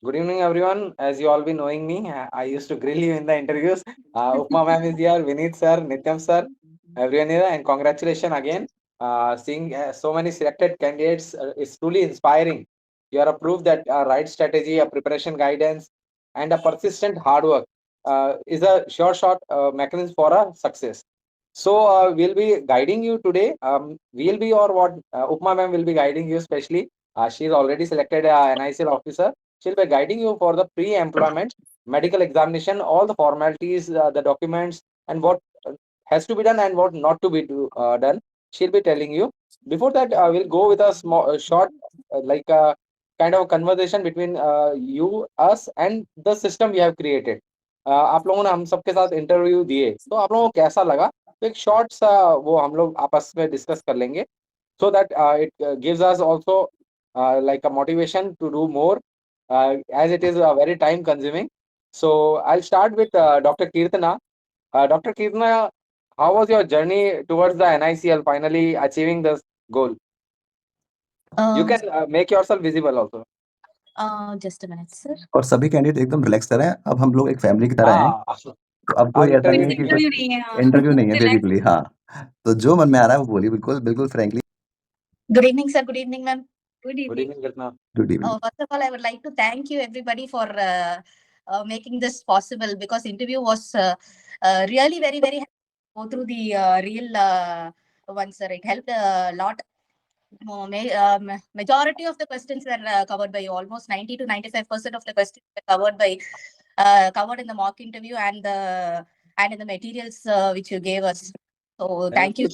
Good evening, everyone. As you all be knowing me, I used to grill you in the interviews. Upma ma'am is here, Vineet sir, Nityam sir, everyone here, and congratulations again. Seeing so many selected candidates is truly inspiring. You are a proof that right strategy, a preparation guidance, and a persistent hard work is a sure shot mechanism for a success. So we'll be guiding you today. We'll be or what Upma ma'am will be guiding you, especially. She is already selected NICL officer. She'll be guiding you for the pre-employment medical examination, all the formalities, the documents, and what has to be done and what not to be done. She'll be telling you. Before that, we'll go with a small, short, like kind of conversation between you, us, and the system we have created. आप लोगों ने हम सबके साथ interview दिए, तो आप लोगों को कैसा लगा? तो एक शॉर्ट सा वो हम लोग आपस में डिस्कस कर लेंगे, so that it gives us also like a motivation to do more, as it is very time consuming. So I'll start with Dr. Kirtana. Dr. Kirtana, how was your journey towards the NICL finally achieving this goal? You can make yourself visible also. Just a minute, sir. और सभी candidate एकदम relax कर रहे हैं। अब हम लोग एक फैमिली की तरह हैं। तो अब कोई ऐसा नहीं है कि इंटरव्यू नहीं है बेसिकली। हाँ, तो जो मन में आ रहा है वो बोलिए, बिल्कुल frankly. Good evening, sir. Good evening, ma'am. Good evening, Kirtana. Good evening. First of all, I would like to thank you everybody for making this possible, because interview was really very go through the real one, sir. It helped a lot. Majority of the questions were covered by you. Almost 90 to 95% of the questions were covered by covered in the mock interview and in the materials which you gave us. So thank you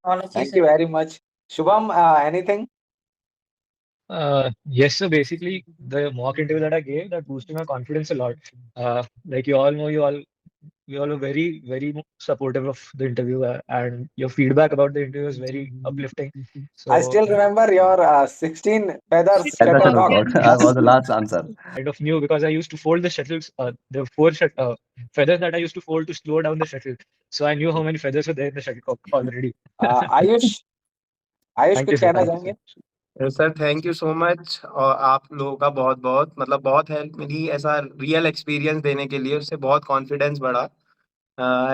all of you. Thank sir. you very much. Shubham, anything? Yes, so basically the mock interview that I gave, that boosted my confidence a lot. Like you all know, you all are very supportive of the interview, and your feedback about the interview is very uplifting. So I still remember your 16 feathers That's shuttlecock. that was the last answer. kind of new, because I used to fold the shuttles, the feathers that I used to fold to slow down the shuttle. So I knew how many feathers were there in the shuttlecock already. Ayush Thank you, कुछ sir. कहना Thank you, चाहेंगे? sir. Sir thank you so much, और आप लोगों का बहुत बहुत मतलब बहुत हेल्प मिली ऐसा रियल एक्सपीरियंस देने के लिए। उससे बहुत कॉन्फिडेंस बढ़ा।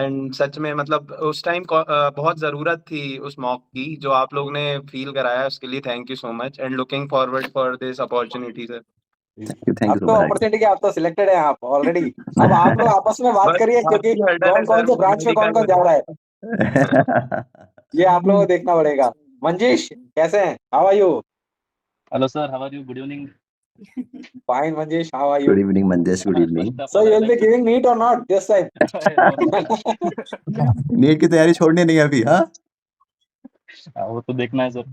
एंड सच में मतलब उस टाइम बहुत ज़रूरत थी उस मॉक की, जो आप लोग ने फील कराया, उसके लिए thank you so much and looking forward for this opportunity sir. Thank अब यू तो सो मच। अपॉर्चुनिटी आप तो सिलेक्टेड है आप ऑलरेडी। अब आप लोग आपस में बात बस करिए, क्योंकि आपकी हर्डल है कौन कौन सर, से वो ब्रांच में मेडिकल कौन जा रहा है, ये आप लोगों को देखना पड़ेगा। मंजीश, कैसे हैं? How are you? Hello sir, how are you? Good evening. Fine Manjeesh, how are you? Good evening Manjesh, good evening. First of so all, you I'd will be like to giving meet or not this time? NEET की तैयारी छोड़नी नहीं है अभी। हाँ, वो तो देखना है sir.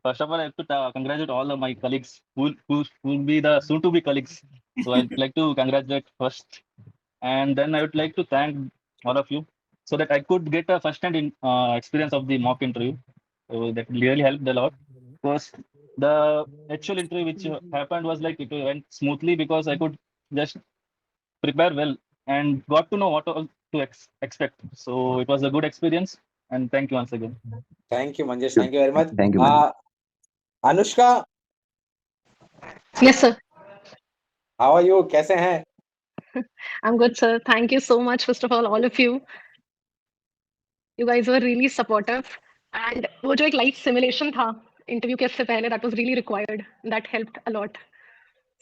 First of all, I have to congratulate all of my colleagues who will be the soon to be colleagues. So I'd like to congratulate first, and then I would like to thank all of you so that I could get a first-hand experience of the mock interview. So that really helped a lot. Because the actual interview which happened was like it went smoothly because I could just prepare well and got to know what all to expect. So it was a good experience, and thank you once again. Thank you Manjesh, thank you very much. Thank you Manjesh. Anushka, Yes, sir. How are you? कैसे हैं? I'm good, sir. Thank you so much, first of all of you. You guys were really supportive. And वो जो एक live simulation था interview के इससे पहले, that was really required. That helped a lot.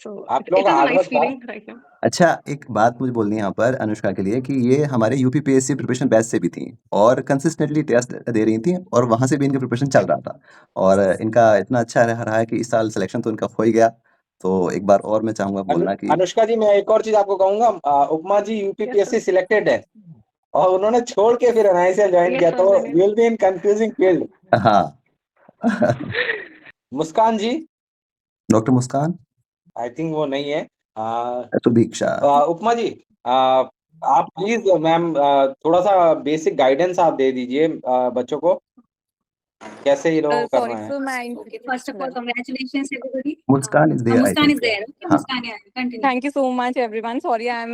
So आप it लोग is a hard nice work था। feeling right now. अच्छा, एक बात मुझे बोलनी है यहाँ पर अनुष्का के लिए कि ये हमारे यूपीपीएससी प्रिपरेशन बैच से भी थी और कंसिस्टेंटली टेस्ट दे रही थी और वहां से भी इनका प्रिपरेशन चल रहा था और इनका इतना अच्छा रहा है कि इस साल सिलेक्शन तो इनका हो ही गया। तो एक बार और मैं चाहूंगा बोलना कि अनुष्का जी, मैं एक और चीज आपको कहूंगा, उपमा जी यूपीपीएससी सिलेक्टेड है और उन्होंने छोड़ के फिर एनआईसीएल ज्वाइन Yes, किया, sir, तो मैंने- you will be in confusing field. हाँ। मुस्कान जी, डॉक्टर मुस्कान, आई थिंक वो नहीं है। सुभीक्षा, उपमा जी, आप प्लीज मैम थोड़ा सा बेसिक गाइडेंस आप दे दीजिए बच्चों को, कैसे ये लोग करना है। Okay, first of all, congratulations everybody. Muskan is there. Muskan is there. Okay, हाँ। Muskan, yeah, continue. Thank you so much, everyone. Sorry, I'm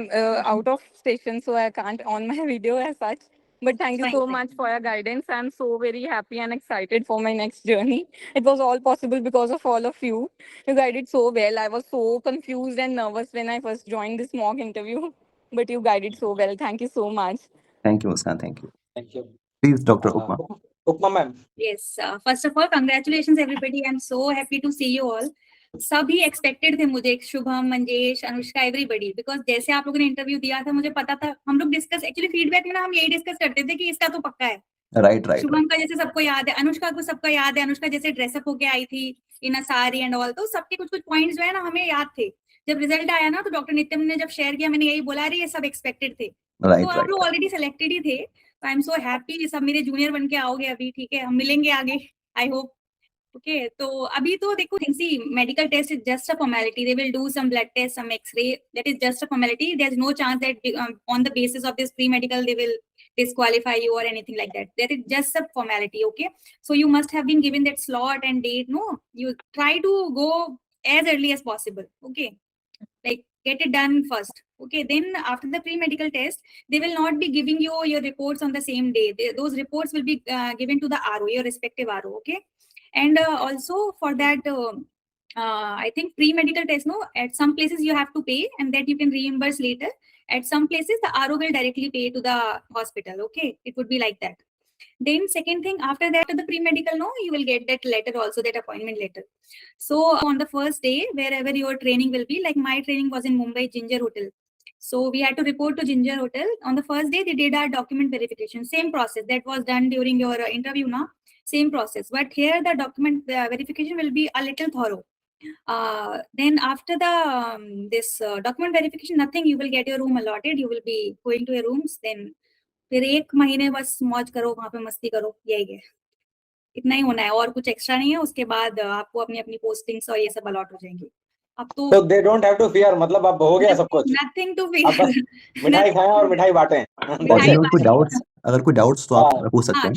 out of station, so I can't on my video as such. But thank you Fine, so fine. much for your guidance. I'm so very happy and excited for my next journey. It was all possible because of all of you. You guided so well. I was so confused and nervous when I first joined this mock interview, but you guided so well. Thank you so much. Thank you, Muskan. Thank you. Thank you. Please, Dr. Upma. Upma ma'am. Yes, first of all, congratulations everybody. I'm so happy to see you all. सभी expected थे मुझे, Shubham, Manjesh, Anushka, everybody, because जैसे आप लोगों ने interview दिया था मुझे पता था, हम लोग डिस्कस एक्चुअली फीडबैक में ना हम यही डिस्कस करते थे कि इसका तो पक्का है। राइट राइट शुभम का जैसे सबको याद है, अनुष्का को सबका याद है, अनुष्का जैसे ड्रेसअप होके आई थी इन अ साड़ी एंड ऑल, तो सबके कुछ कुछ पॉइंट्स जो है ना हमें याद थे। जब रिजल्ट आया ना तो डॉक्टर नित्यम ने जब शेयर किया मैंने यही बोला, अरे ये सब एक्सपेक्टेड थे। तो आप लोग ऑलरेडी सिलेक्टेड ही थे। आई एम सो हैप्पी, सब मेरे जूनियर बन के आओगे अभी, ठीक है, हम मिलेंगे आगे, आई होप। ओके, तो अभी तो देखो, see medical test is just a formality, they will do some blood test, some x ray, that is just a formality, there is no chance that on the basis of this pre medical they will disqualify you or anything like that. That is just a formality. Okay, so you must have been given that slot and date. No, you try to go as early as possible. Okay, like get it done first. Okay, then after the pre-medical test they will not be giving you your reports on the same day. Those reports will be given to the RO, your respective RO. Okay, and also for that I think pre-medical test, no, at some places you have to pay and that you can reimburse later. At some places the RO will directly pay to the hospital. Okay, it would be like that. Then second thing, after that the pre-medical, no, you will get that letter also, that appointment letter. So on the first day, wherever your training will be, like my training was in Mumbai Ginger Hotel, so we had to report to Ginger Hotel. On the first day they did our document verification, same process that was done during your interview, now same process, but here the document verification will be a little thorough. Then after the this document verification, nothing, you will get your room allotted, you will be going to your rooms, then फिर 1 महीने बस मौज करो, वहां पे मस्ती करो, यही है, इतना ही होना है, और कुछ एक्स्ट्रा नहीं है। उसके बाद आपको अपनी अपनी पोस्टिंग्स और ये सब अलॉट हो जाएंगे। अब तो So they don't have to fear, मतलब अब हो गया सब कुछ। नथिंग टू अब बस मिठाई खाएं और मिठाई बांटें। और जिन्हें कोई डाउट्स तो आप पूछ सकते हैं।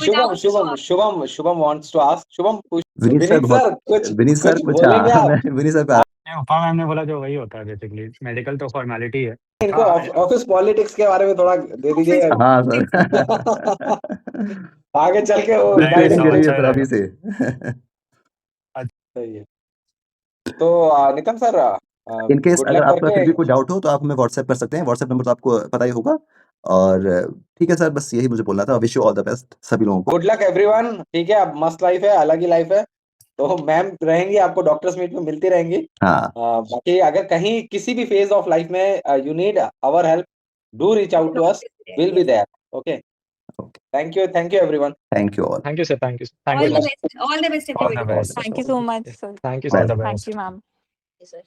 Shubham wants to ask, Shubham पूछ। विनीत सर कुछ सर बोलेंगे आप? विनीत सर उपा मैम ने बोला जो वही होता है बेसिकली, मेडिकल तो फॉर्मेलिटी है। इनको ऑफिस पॉलिटिक्स के बारे में थोड़ा दे दीजिए। हाँ सर आगे चल के वो ट्रेनिंग करिए सर अभी से। सही है। तो नितम सर, इन केस अगर आपका फिर भी कोई डाउट हो तो आप हमें व्हाट्सएप कर सकते हैं। व्हाट्सएप नंबर तो आपको पता ही होगा। और ठीक है सर, बस यही मुझे बोलना था। Wish you all the best सभी लोगों को। Good luck everyone. ठीक है, अब मस्त लाइफ है, अलग ही लाइफ है। तो मैम रहेंगी, आपको डॉक्टर्स मीट में मिलती रहेंगी। हाँ, बाकी अगर कहीं किसी भी फेज ऑफ लाइफ में you need our help, do reach out to us, will be there. Okay, thank you everyone. Thank you all. Thank you sir, thank you, all the best everybody. Thank you so much, sir. Thank you sir. Thank you, ma'am. Yes, sir.